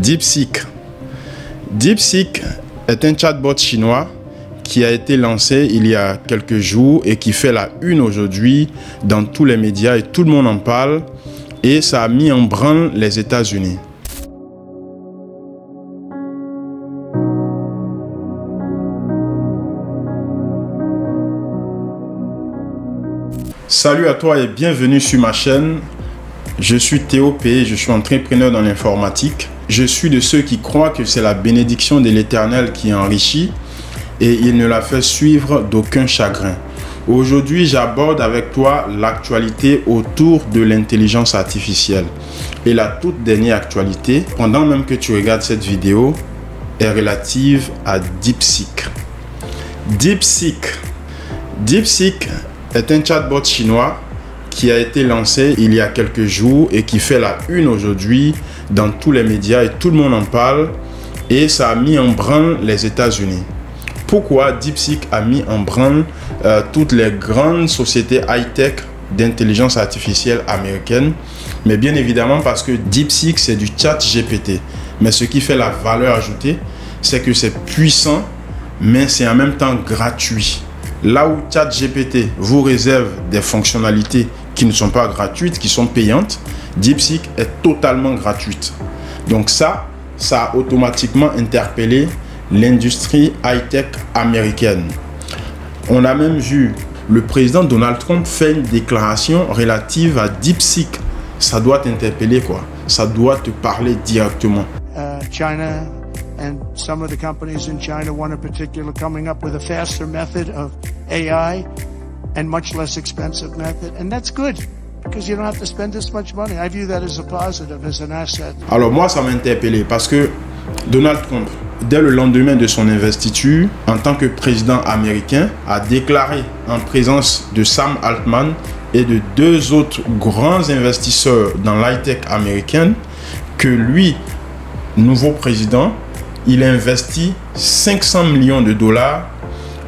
DeepSeek. DeepSeek est un chatbot chinois qui a été lancé il y a quelques jours et qui fait la une aujourd'hui dans tous les médias et tout le monde en parle, et ça a mis en branle les États-Unis. Salut à toi et bienvenue sur ma chaîne. Je suis Théo P, je suis entrepreneur dans l'informatique. Je suis de ceux qui croient que c'est la bénédiction de l'Éternel qui enrichit et il ne la fait suivre d'aucun chagrin. Aujourd'hui, j'aborde avec toi l'actualité autour de l'intelligence artificielle. Et la toute dernière actualité, pendant même que tu regardes cette vidéo, est relative à DeepSeek. DeepSeek est un chatbot chinois qui a été lancé il y a quelques jours et qui fait la une aujourd'hui dans tous les médias et tout le monde en parle, et ça a mis en branle les États-Unis. Pourquoi DeepSeek a mis en branle toutes les grandes sociétés high-tech d'intelligence artificielle américaines? Mais bien évidemment parce que DeepSeek c'est du chat GPT. Mais ce qui fait la valeur ajoutée, c'est que c'est puissant, mais c'est en même temps gratuit. Là où ChatGPT vous réserve des fonctionnalités qui ne sont pas gratuites, qui sont payantes, DeepSeek est totalement gratuite. Donc ça a automatiquement interpellé l'industrie high-tech américaine. On a même vu le président Donald Trump faire une déclaration relative à DeepSeek. Ça doit t'interpeller, quoi. Ça doit te parler directement. China and some of the companies in China, one in particular, coming up with a faster method of AI and much less expensive method, and that's good because you don't have to spend this much money. I view that as a positive, as an asset. Alors moi, ça m'a interpellé parce que Donald Trump, dès le lendemain de son investiture en tant que président américain, a déclaré en présence de Sam Altman et de deux autres grands investisseurs dans l'high-tech américaine que lui, nouveau président, il investit 500 millions de dollars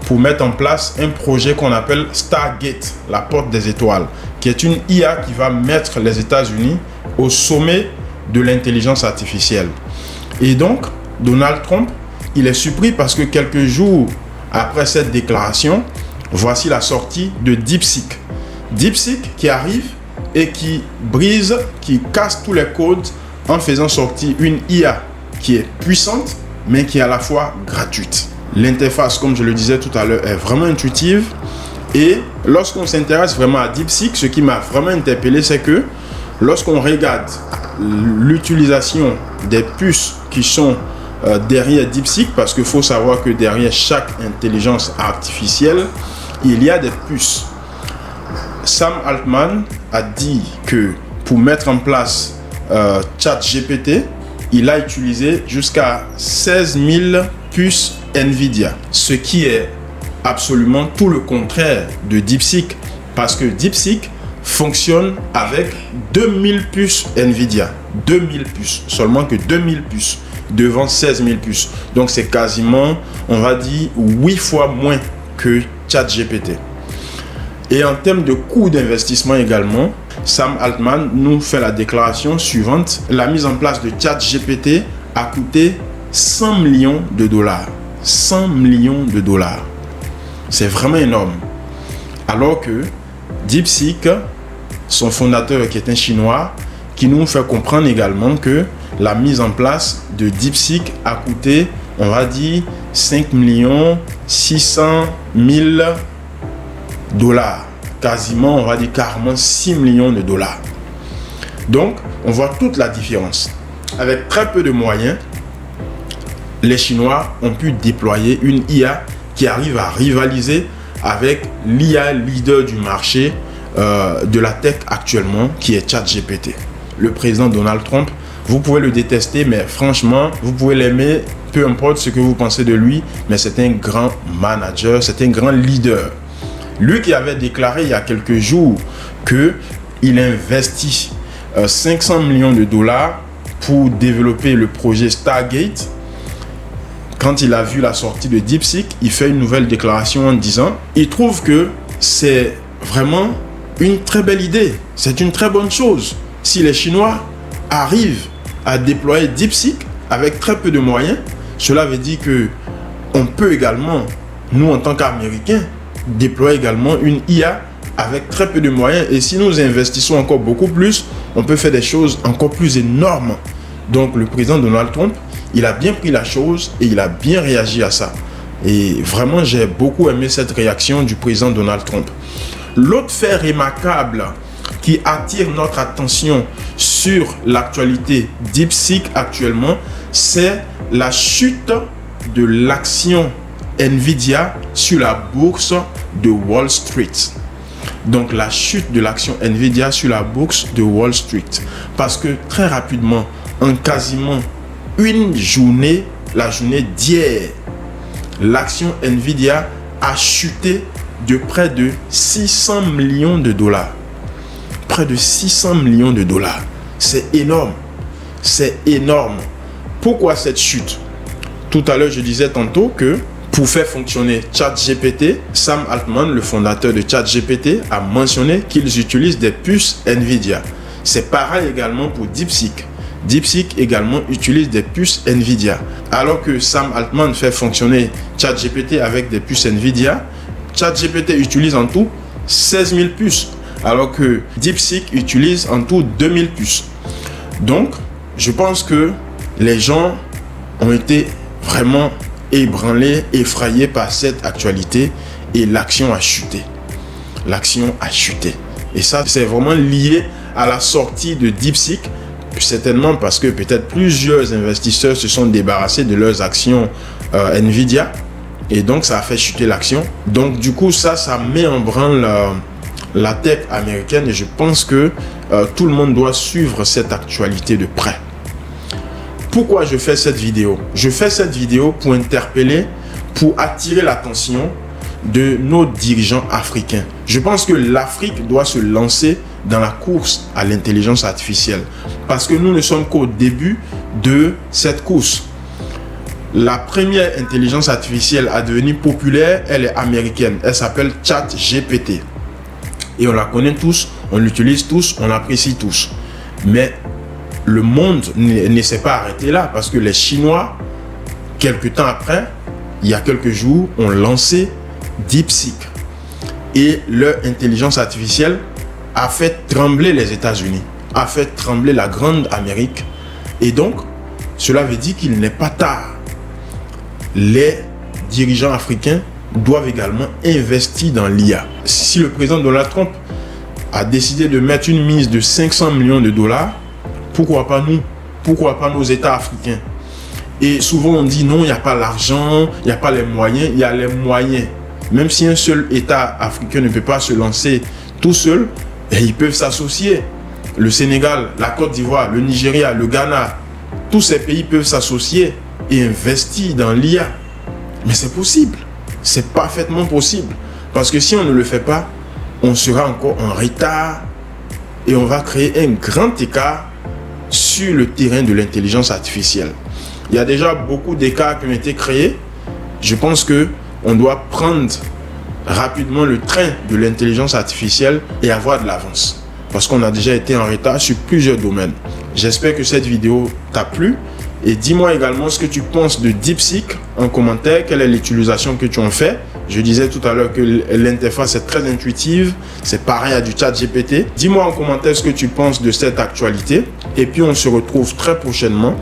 pour mettre en place un projet qu'on appelle Stargate, la porte des étoiles, qui est une IA qui va mettre les États-Unis au sommet de l'intelligence artificielle. Et donc, Donald Trump, il est surpris parce que quelques jours après cette déclaration, voici la sortie de DeepSeek. DeepSeek qui arrive et qui brise, qui casse tous les codes en faisant sortir une IA qui est puissante, mais qui est à la fois gratuite. L'interface, comme je le disais tout à l'heure, est vraiment intuitive. Et lorsqu'on s'intéresse vraiment à DeepSeek, ce qui m'a vraiment interpellé, c'est que lorsqu'on regarde l'utilisation des puces qui sont derrière DeepSeek, parce qu'il faut savoir que derrière chaque intelligence artificielle, il y a des puces. Sam Altman a dit que pour mettre en place ChatGPT, il a utilisé jusqu'à 16 000 puces NVIDIA, ce qui est absolument tout le contraire de DeepSeek, parce que DeepSeek fonctionne avec 2000 puces NVIDIA, 2000 puces, seulement que 2000 puces devant 16 000 puces. Donc c'est quasiment, on va dire, 8 fois moins que ChatGPT. Et en termes de coût d'investissement également, Sam Altman nous fait la déclaration suivante. La mise en place de ChatGPT a coûté 100 millions de dollars. 100 millions de dollars. C'est vraiment énorme. Alors que DeepSeek, son fondateur qui est un Chinois, qui nous fait comprendre également que la mise en place de DeepSeek a coûté, on va dire, 5 600 000 dollars. Quasiment, on va dire carrément 6 millions de dollars. Donc, on voit toute la différence. Avec très peu de moyens, les Chinois ont pu déployer une IA qui arrive à rivaliser avec l'IA leader du marché de la tech actuellement, qui est ChatGPT. Le président Donald Trump, vous pouvez le détester, mais franchement, vous pouvez l'aimer, peu importe ce que vous pensez de lui, mais c'est un grand manager, c'est un grand leader. Lui qui avait déclaré il y a quelques jours qu'il investit 500 millions de dollars pour développer le projet Stargate. Quand il a vu la sortie de DeepSeek, il fait une nouvelle déclaration en disant il trouve que c'est vraiment une très belle idée. C'est une très bonne chose. Si les Chinois arrivent à déployer DeepSeek avec très peu de moyens, cela veut dire que on peut également, nous en tant qu'Américains, déployer également une IA avec très peu de moyens. Et si nous investissons encore beaucoup plus, on peut faire des choses encore plus énormes. Donc le président Donald Trump, il a bien pris la chose et il a bien réagi à ça. Et vraiment, j'ai beaucoup aimé cette réaction du président Donald Trump. L'autre fait remarquable qui attire notre attention sur l'actualité DeepSeek actuellement, c'est la chute de l'action Nvidia sur la bourse de Wall Street. Donc la chute de l'action Nvidia sur la bourse de Wall Street. Parce que très rapidement, en quasiment une journée, la journée d'hier, l'action Nvidia a chuté de près de 600 millions de dollars. Près de 600 millions de dollars. C'est énorme. C'est énorme. Pourquoi cette chute? Tout à l'heure, je disais tantôt que pour faire fonctionner ChatGPT, Sam Altman, le fondateur de ChatGPT, a mentionné qu'ils utilisent des puces Nvidia. C'est pareil également pour DeepSeek. DeepSeek également utilise des puces Nvidia. Alors que Sam Altman fait fonctionner ChatGPT avec des puces Nvidia, ChatGPT utilise en tout 16 000 puces. Alors que DeepSeek utilise en tout 2000 puces. Donc, je pense que les gens ont été vraiment ébranlés, effrayés par cette actualité et l'action a chuté. L'action a chuté. Et ça, c'est vraiment lié à la sortie de DeepSeek, certainement parce que peut-être plusieurs investisseurs se sont débarrassés de leurs actions Nvidia et donc ça a fait chuter l'action. Donc du coup, ça met en branle la tech américaine et je pense que tout le monde doit suivre cette actualité de près. Pourquoi je fais cette vidéo? Je fais cette vidéo pour interpeller, pour attirer l'attention de nos dirigeants africains. Je pense que l'Afrique doit se lancer dans la course à l'intelligence artificielle parce que nous ne sommes qu'au début de cette course. La première intelligence artificielle à devenir populaire, elle est américaine. Elle s'appelle ChatGPT. Et on la connaît tous, on l'utilise tous, on l'apprécie tous. Mais le monde ne s'est pas arrêté là parce que les Chinois, quelques temps après, il y a quelques jours, ont lancé DeepSeek. Et leur intelligence artificielle a fait trembler les États-Unis, a fait trembler la grande Amérique. Et donc, cela veut dire qu'il n'est pas tard. Les dirigeants africains doivent également investir dans l'IA. Si le président Donald Trump a décidé de mettre une mise de 500 millions de dollars, pourquoi pas nous? Pourquoi pas nos États africains? Et souvent on dit non, il n'y a pas l'argent, il n'y a pas les moyens. Il y a les moyens. Même si un seul État africain ne peut pas se lancer tout seul, ils peuvent s'associer. Le Sénégal, la Côte d'Ivoire, le Nigeria, le Ghana, tous ces pays peuvent s'associer et investir dans l'IA. Mais c'est possible. C'est parfaitement possible. Parce que si on ne le fait pas, on sera encore en retard et on va créer un grand écart sur le terrain de l'intelligence artificielle. Il y a déjà beaucoup d'écarts qui ont été créés. Je pense qu'on doit prendre rapidement le train de l'intelligence artificielle et avoir de l'avance. Parce qu'on a déjà été en retard sur plusieurs domaines. J'espère que cette vidéo t'a plu. Et dis-moi également ce que tu penses de DeepSeek en commentaire. Quelle est l'utilisation que tu en fais? Je disais tout à l'heure que l'interface est très intuitive. C'est pareil à du ChatGPT. Dis-moi en commentaire ce que tu penses de cette actualité. Et puis on se retrouve très prochainement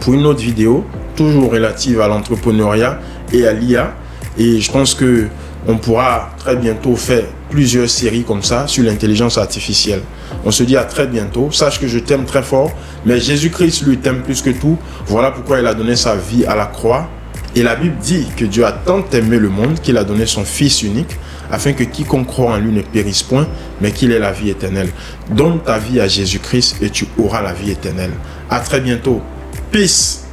pour une autre vidéo, toujours relative à l'entrepreneuriat et à l'IA. Et je pense que on pourra très bientôt faire plusieurs séries comme ça sur l'intelligence artificielle. On se dit à très bientôt. Sache que je t'aime très fort, mais Jésus-Christ lui t'aime plus que tout. Voilà pourquoi il a donné sa vie à la croix. Et la Bible dit que Dieu a tant aimé le monde qu'il a donné son Fils unique afin que quiconque croit en lui ne périsse point, mais qu'il ait la vie éternelle. Donne ta vie à Jésus-Christ et tu auras la vie éternelle. À très bientôt. Peace.